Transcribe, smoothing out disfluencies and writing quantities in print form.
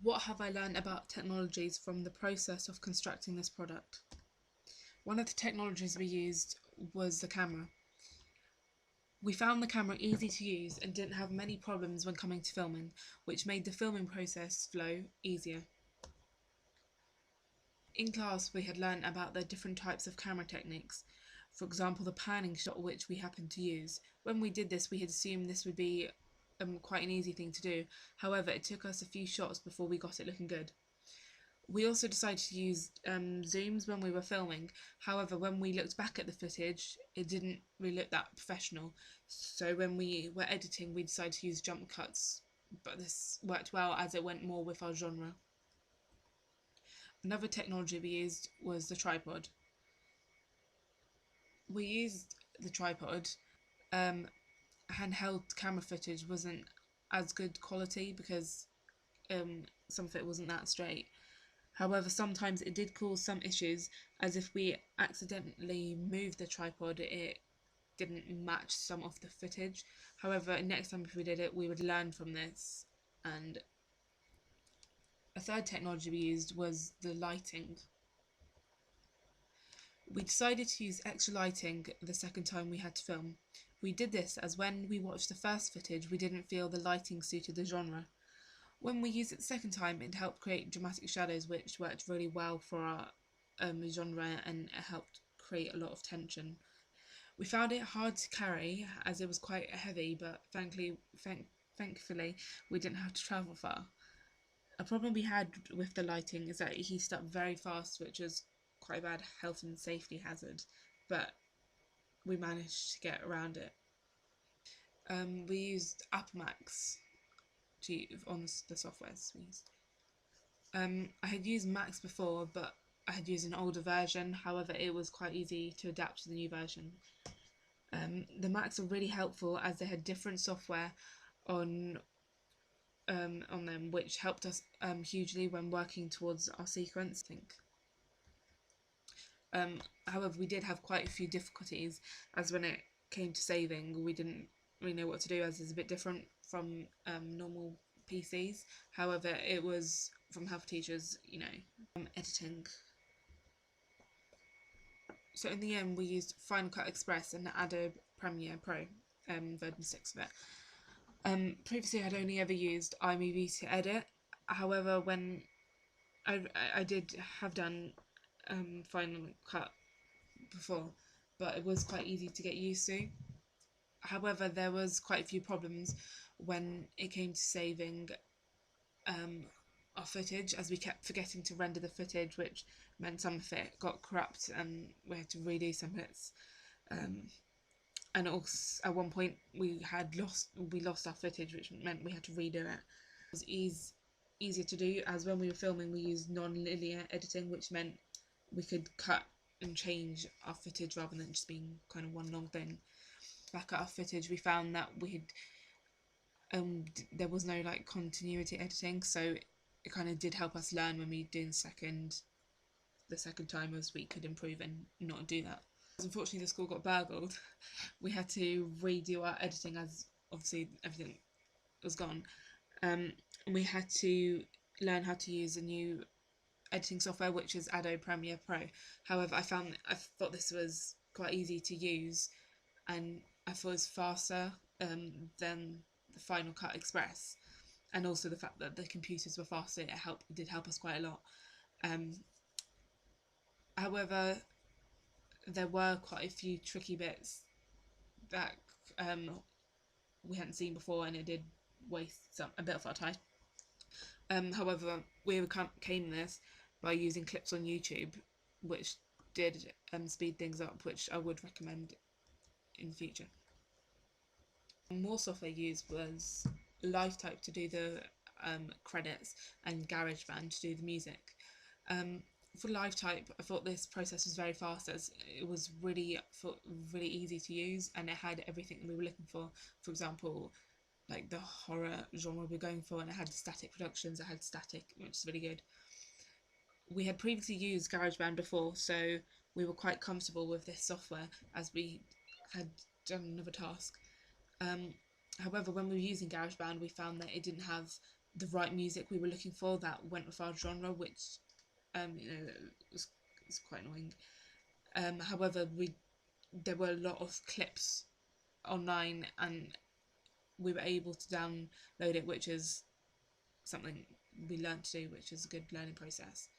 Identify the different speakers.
Speaker 1: What have I learned about technologies from the process of constructing this product? One of the technologies we used was the camera. We found the camera easy to use and didn't have many problems when coming to filming, which made the filming process flow easier. In class, we had learned about the different types of camera techniques, for example the panning shot which we happened to use. When we did this, we had assumed this would be quite an easy thing to do. However, it took us a few shots before we got it looking good. We also decided to use zooms when we were filming. However, when we looked back at the footage, it didn't really look that professional. So when we were editing, we decided to use jump cuts, but this worked well as it went more with our genre. Another technology we used was the tripod. We used the tripod. Handheld camera footage wasn't as good quality because some of it wasn't that straight. However, sometimes it did cause some issues, as if we accidentally moved the tripod, it didn't match some of the footage. However, next time if we did it, we would learn from this. And a third technology we used was the lighting. We decided to use extra lighting the second time we had to film. We did this as when we watched the first footage, we didn't feel the lighting suited the genre. When we used it the second time, it helped create dramatic shadows, which worked really well for our genre, and it helped create a lot of tension. We found it hard to carry as it was quite heavy, but thankfully we didn't have to travel far. A problem we had with the lighting is that it heated up very fast, which was quite a bad health and safety hazard, but we managed to get around it. We used Apple Max on the softwares we used. I had used Max before, but I had used an older version. However, it was quite easy to adapt to the new version. The Macs were really helpful as they had different software on them, which helped us hugely when working towards our sequence, I think. However, we did have quite a few difficulties, as when it came to saving, we didn't really know what to do, as it's a bit different from normal PCs. However, it was from help teachers, editing. So in the end, we used Final Cut Express and Adobe Premiere Pro, version 6 of it. Previously, I'd only ever used iMovie to edit. However, when I did have done Final Cut before, but it was quite easy to get used to. However, there was quite a few problems when it came to saving our footage, as we kept forgetting to render the footage, which meant some of it got corrupt and we had to redo some bits. And also at one point we lost our footage, which meant we had to redo it. It was easier to do, as when we were filming we used non-linear editing, which meant we could cut and change our footage rather than just being kind of one long thing. Back at our footage, we found that we had there was no continuity editing, so it kind of did help us learn when we did the second time, as we could improve and not do that. Unfortunately, the school got burgled. We had to redo our editing, as obviously everything was gone. We had to learn how to use a new editing software, which is Adobe Premiere Pro. However, I thought this was quite easy to use, and I thought it was faster than the Final Cut Express, and also the fact that the computers were faster, it did help us quite a lot. However, there were quite a few tricky bits that we hadn't seen before, and it did waste a bit of our time. However, we overcame this by using clips on YouTube, which did speed things up, which I would recommend in the future. More software used was Lifetype to do the credits and GarageBand to do the music. For Lifetype, I thought this process was very fast, as it was really easy to use, and it had everything we were looking for. For example, like the horror genre we're going for, and it had static productions, it had static, which is really good. We had previously used GarageBand before, so we were quite comfortable with this software, as we had done another task. However, when we were using GarageBand, we found that it didn't have the right music we were looking for that went with our genre, which was quite annoying. However, there were a lot of clips online, and we were able to download it, which is something we learned to do, which is a good learning process.